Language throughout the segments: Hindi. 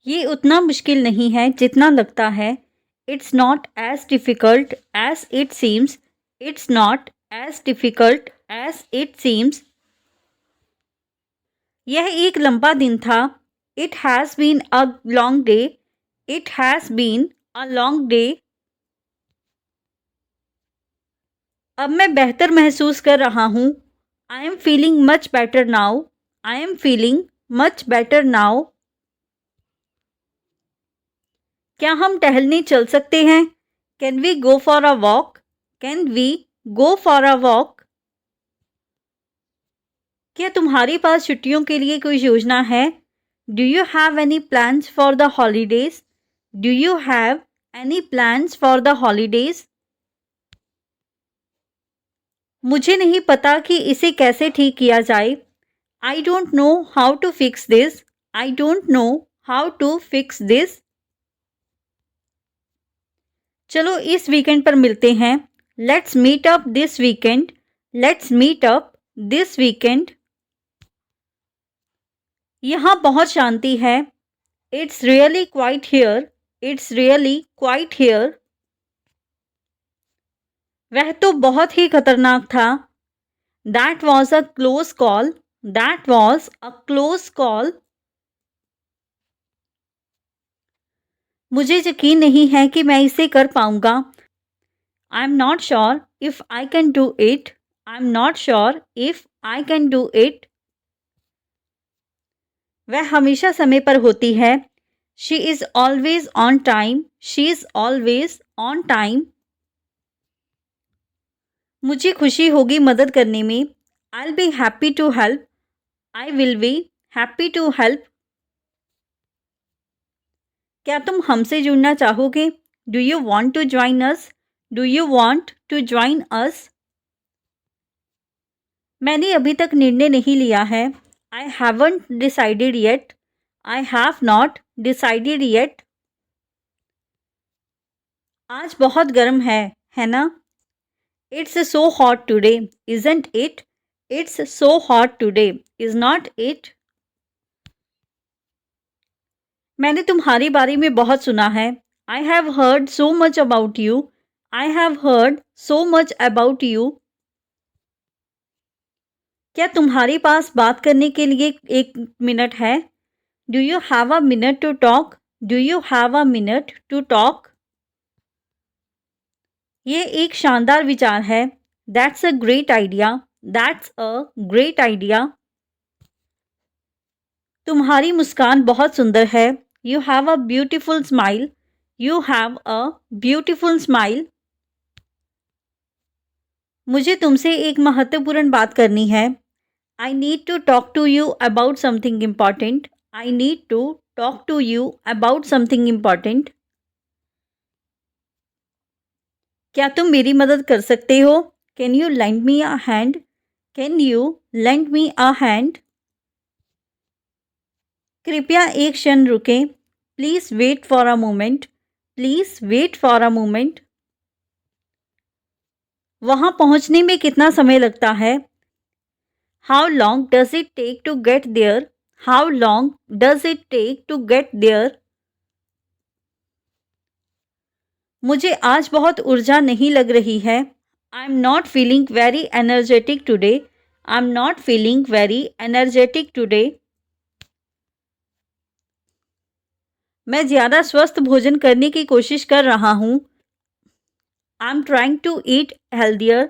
ये उतना मुश्किल नहीं है जितना लगता है। It's not as difficult as it seems. It's not as difficult as it seems. यह एक लंबा दिन था। It has been a long day. It has been a long day. अब मैं बेहतर महसूस कर रहा हूँ। I am feeling much better now. I am feeling much better now. क्या हम टहलने चल सकते हैं? Can we go for a walk? Can we go for a walk? क्या तुम्हारे पास छुट्टियों के लिए कोई योजना है? Do you have any plans for the holidays? Do you have any plans for the holidays? मुझे नहीं पता कि इसे कैसे ठीक किया जाए। I don't know how to fix this. I don't know how to fix this. चलो इस वीकेंड पर मिलते हैं। Let's meet up this weekend. Let's meet up this weekend. यहाँ बहुत शांति है। It's really quite here. It's really quite here. वह तो बहुत ही खतरनाक था। That was a close call. That was a close call. मुझे यकीन नहीं है कि मैं इसे कर पाऊंगा। आई am not sure if I can do it. I am not sure if I can do it. वह हमेशा समय पर होती है। She is always on time. She is always on time. मुझे खुशी होगी मदद करने में। I will be happy to help. I will be happy to help. क्या तुम हमसे जुड़ना चाहोगे? Do you want to join us? Do you want to join us? मैंने अभी तक निर्णय नहीं लिया है। I haven't decided yet. I have not decided yet. आज बहुत गर्म है ना? It's so hot today. Isn't it? It's so hot today. Is not it? मैंने तुम्हारे बारे में बहुत सुना है। I have heard so much about you. I have heard so much about you. क्या तुम्हारे पास बात करने के लिए एक मिनट है? Do you have a minute to talk? Do you have a minute to talk? यह एक शानदार विचार है। That's a great idea. That's a great idea. तुम्हारी मुस्कान बहुत सुंदर है। You have a beautiful smile. You have a beautiful smile. मुझे तुमसे एक महत्वपूर्ण बात करनी है। I need to talk to you about something important. I need to talk to you about something important. क्या तुम मेरी मदद कर सकते हो? Can you lend me a hand? Can you lend me a hand? कृपया एक क्षण रुकें। Please wait for a moment. Please wait for a moment. वहाँ पहुँचने में कितना समय लगता है? How long does it take to get there? How long does it take to get there? मुझे आज बहुत ऊर्जा नहीं लग रही है। I am not feeling very energetic today. I am not feeling very energetic today. मैं ज़्यादा स्वस्थ भोजन करने की कोशिश कर रहा हूँ। I am trying to eat healthier.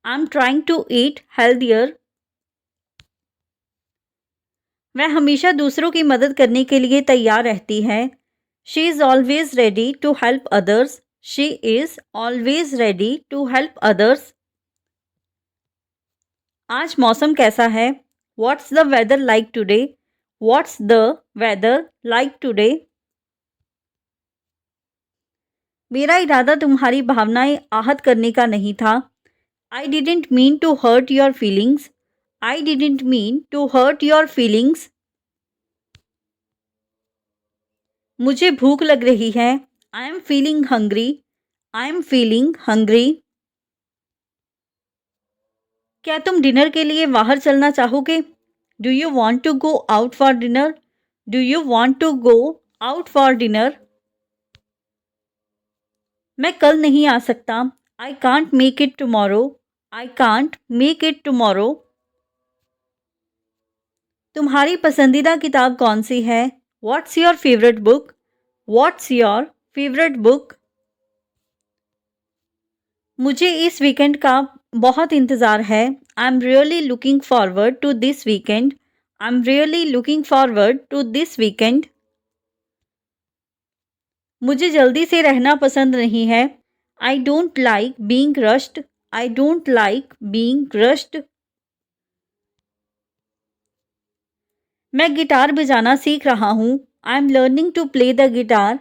I am trying to eat healthier. वह हमेशा दूसरों की मदद करने के लिए तैयार रहती है। She is always ready to help others. She is always ready to help others. आज मौसम कैसा है? What's the weather like today? What's the weather like today? मेरा इरादा तुम्हारी भावनाएं आहत करने का नहीं था। I didn't mean to hurt your feelings. I didn't mean to hurt your feelings. मुझे भूख लग रही है। I am feeling hungry. I am feeling hungry. क्या तुम डिनर के लिए बाहर चलना चाहोगे? Do you want to go out for dinner? Do you want to go out for dinner. मैं कल नहीं आ सकता। I can't make it tomorrow. I can't make it tomorrow. तुम्हारी पसंदीदा किताब कौन सी है? What's your favourite book? What's your favourite book? मुझे इस वीकेंड का बहुत इंतज़ार है। I am really looking forward to this weekend. I am really looking forward to this weekend. मुझे जल्दी से रहना पसंद नहीं है। I don't like being rushed. I don't like being rushed. मैं गिटार बजाना सीख रहा हूँ। I am learning to play the guitar.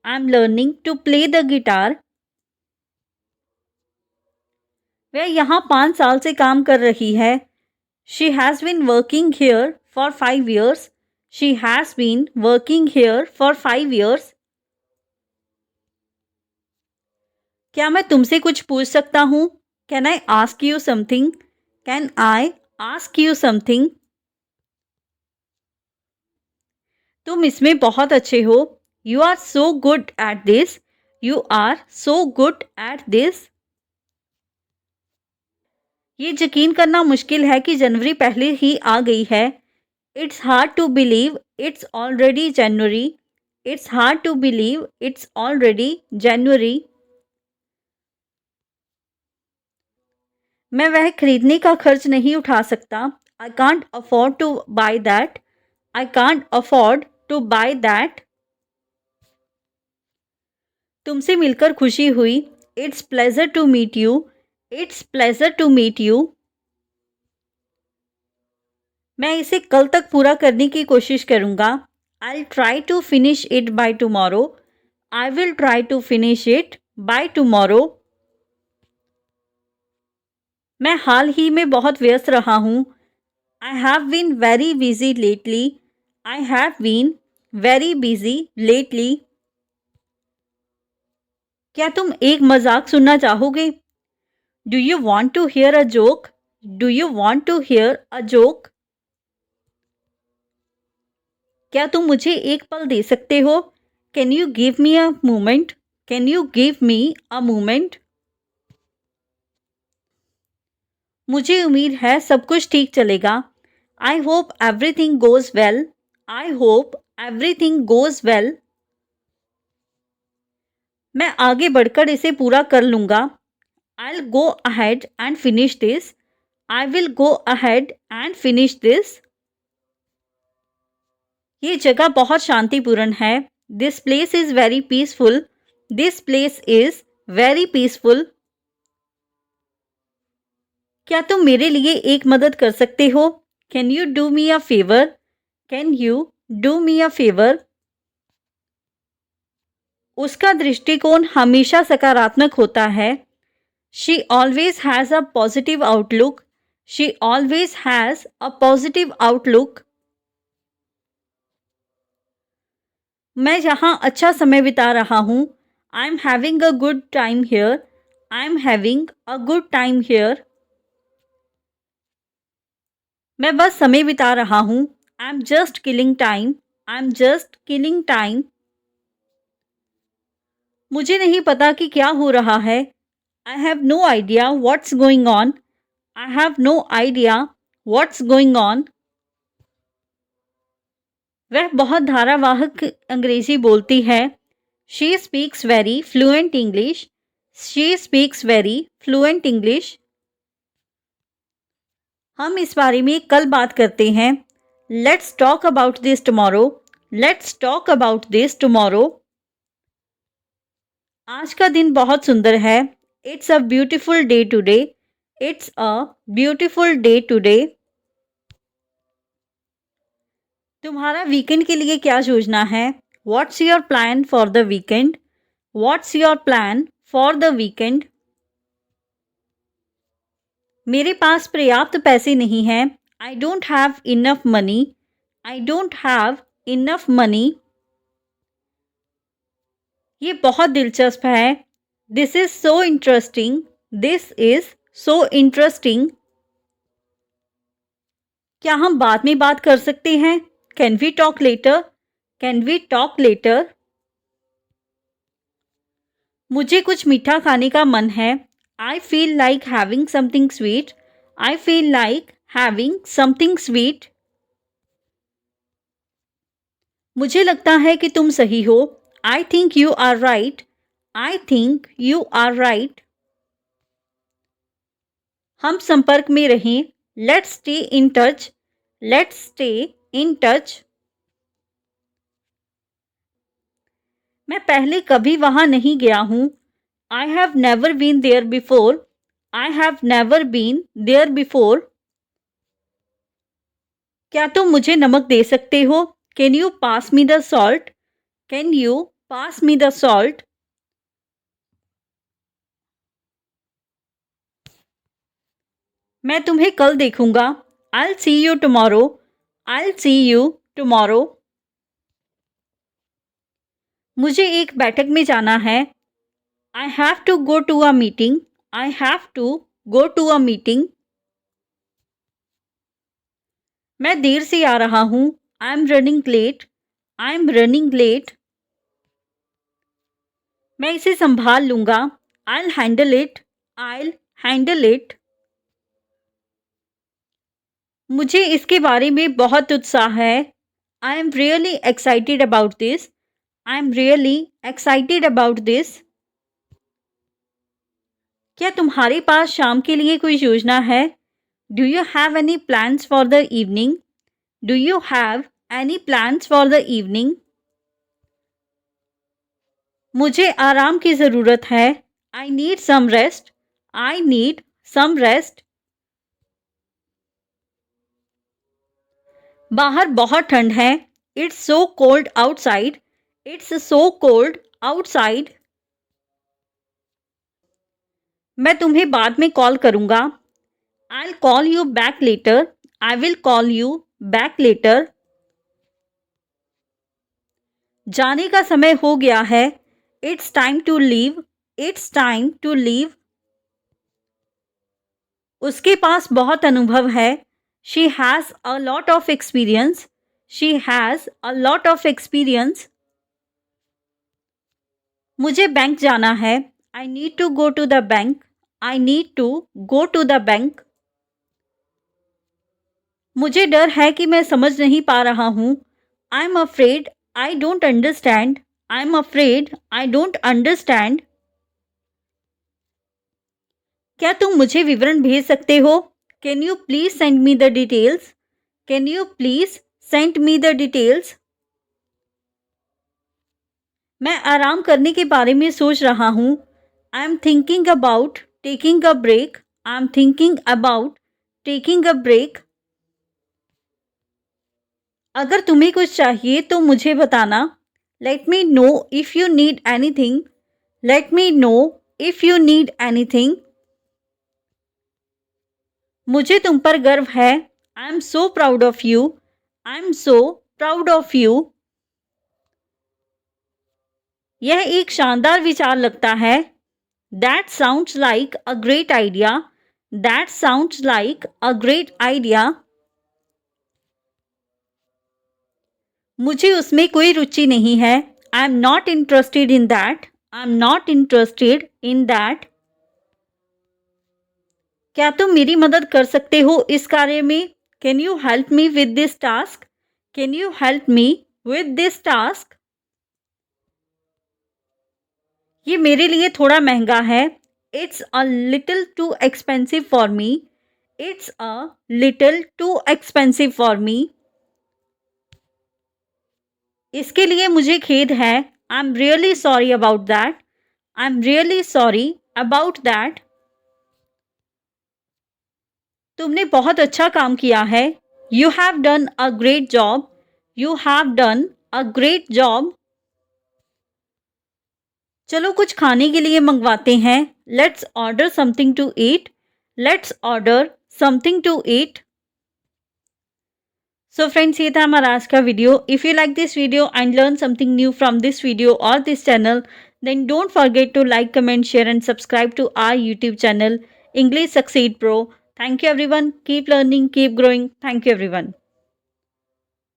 I am learning to play the guitar. वह यहाँ 5 साल से काम कर रही है। She has been working here for 5 years। She has been working here for 5 years। क्या मैं तुमसे कुछ पूछ सकता हूँ? Can I ask you something? Can I ask you something? तुम इसमें बहुत अच्छे हो। You are so good at this. You are so good at this. ये यकीन करना मुश्किल है कि जनवरी पहले ही आ गई है। It's hard to believe it's already January. It's hard to believe it's already January. मैं वह खरीदने का खर्च नहीं उठा सकता। I can't afford to buy that. I can't afford to buy that. तुमसे मिलकर खुशी हुई। It's pleasure to meet you. It's pleasure to meet you. मैं इसे कल तक पूरा करने की कोशिश करूँगा। I try to finish it by tomorrow. I will try to finish it by tomorrow. मैं हाल ही में बहुत व्यस्त रहा हूँ। I have been very busy lately. I have been very busy lately. क्या तुम एक मजाक सुनना चाहोगे? Do you want to hear a joke? Do you want to hear a joke? क्या तुम मुझे एक पल दे सकते हो? Can you give me a moment? Can you give me a moment? मुझे उम्मीद है सब कुछ ठीक चलेगा। I hope everything goes well. I hope everything goes well. मैं आगे बढ़कर इसे पूरा कर लूँगा। I'll go ahead and finish this. I will go ahead and finish this. ये जगह बहुत शांतिपूर्ण है। This place is very peaceful. This place is very peaceful. क्या तुम मेरे लिए एक मदद कर सकते हो? Can you do me a favor? Can you do me a favor? उसका दृष्टिकोण हमेशा सकारात्मक होता है। She always has a positive outlook. She always has a positive outlook. मैं यहाँ अच्छा समय बिता रहा हूँ। I am having a good time here. I am having a good time here. मैं बस समय बिता रहा हूँ। I am just killing time. I am just killing time. मुझे नहीं पता कि क्या हो रहा है। I have no idea what's going on. I have no idea what's going on. वह बहुत धारावाहक अंग्रेजी बोलती है। She speaks very fluent English. She speaks very fluent English. हम इस बारे में कल बात करते हैं। Let's talk about this tomorrow. Let's talk about this tomorrow. आज का दिन बहुत सुंदर है। It's a beautiful day today. It's a beautiful day today. तुम्हारा वीकेंड के लिए क्या योजना है? What's your plan for the weekend? What's your plan for the weekend? मेरे पास पर्याप्त पैसे नहीं हैं। I don't have enough money. I don't have enough money. ये बहुत दिलचस्प है। This is so interesting. This is so interesting. क्या हम बाद में बात कर सकते हैं? Can we talk later? Can we talk later? मुझे कुछ मीठा खाने का मन है। I feel like having something sweet. I feel like having something sweet. मुझे लगता है कि तुम सही हो। I think you are right. I think you are right. हम संपर्क में रहें। Let's stay in touch. Let's stay in touch. मैं पहले कभी वहां नहीं गया हूँ। I have never been there before. I have never been there before. क्या तुम मुझे नमक दे सकते हो? Can you pass me the salt? Can you pass me the salt? मैं तुम्हें कल देखूंगा। I'll see you tomorrow. I'll see you tomorrow. मुझे एक बैठक में जाना है। I have to go to a meeting. I have to go to a meeting. मैं देर से आ रहा हूँ। I'm running late. I'm running late. मैं इसे संभाल लूंगा। I'll handle it. I'll handle it. मुझे इसके बारे में बहुत उत्साह है। I am really excited about this. I am really excited about this. क्या तुम्हारे पास शाम के लिए कोई योजना है? Do you have any plans for the evening? Do you have any plans for the evening? मुझे आराम की ज़रूरत है। I need some rest. I need some rest. बाहर बहुत ठंड है। It's so cold outside. It's so cold outside. मैं तुम्हें बाद में कॉल करूँगा। I'll call you back later. I will call you back later. जाने का समय हो गया है। It's time to leave. It's time to leave. उसके पास बहुत अनुभव है। She has a lot of experience. She has a lot of experience. मुझे बैंक जाना है। I need to go to the bank. I need to go to the bank. मुझे डर है कि मैं समझ नहीं पा रहा हूँ। I'm afraid I don't understand. I'm afraid I don't understand. क्या तुम मुझे विवरण भेज सकते हो? Can you please send me the details? Can you please send me the details? मैं आराम करने के बारे में सोच रहा हूँ। I'm thinking about taking a break. I'm thinking about taking a break. अगर तुम्हें कुछ चाहिए तो मुझे बताना। Let me know if you need anything. Let me know if you need anything. मुझे तुम पर गर्व है। I am so proud of you. I am so proud of you. यह एक शानदार विचार लगता है। That sounds like a great idea. That sounds like a great idea. मुझे उसमें कोई रुचि नहीं है। I am not interested in that. I am not interested in that. क्या तुम मेरी मदद कर सकते हो इस कार्य में? Can you help me with this task? Can you help me with this task? ये मेरे लिए थोड़ा महंगा है। It's a little too expensive for me. It's a little too expensive for me. इसके लिए मुझे खेद है। I'm really sorry about that. I'm really sorry about that. तुमने बहुत अच्छा काम किया है। You have done a great job. You have done a great job. चलो कुछ खाने के लिए मंगवाते हैं। Let's order something to eat. Let's order something to eat. So friends, ये था हमारा आज का video. If you like this video and learn something new from this video or this channel, then don't forget to like, comment, share and subscribe to our YouTube channel, English Succeed Pro. Thank you everyone. Keep learning, keep growing. Thank you everyone.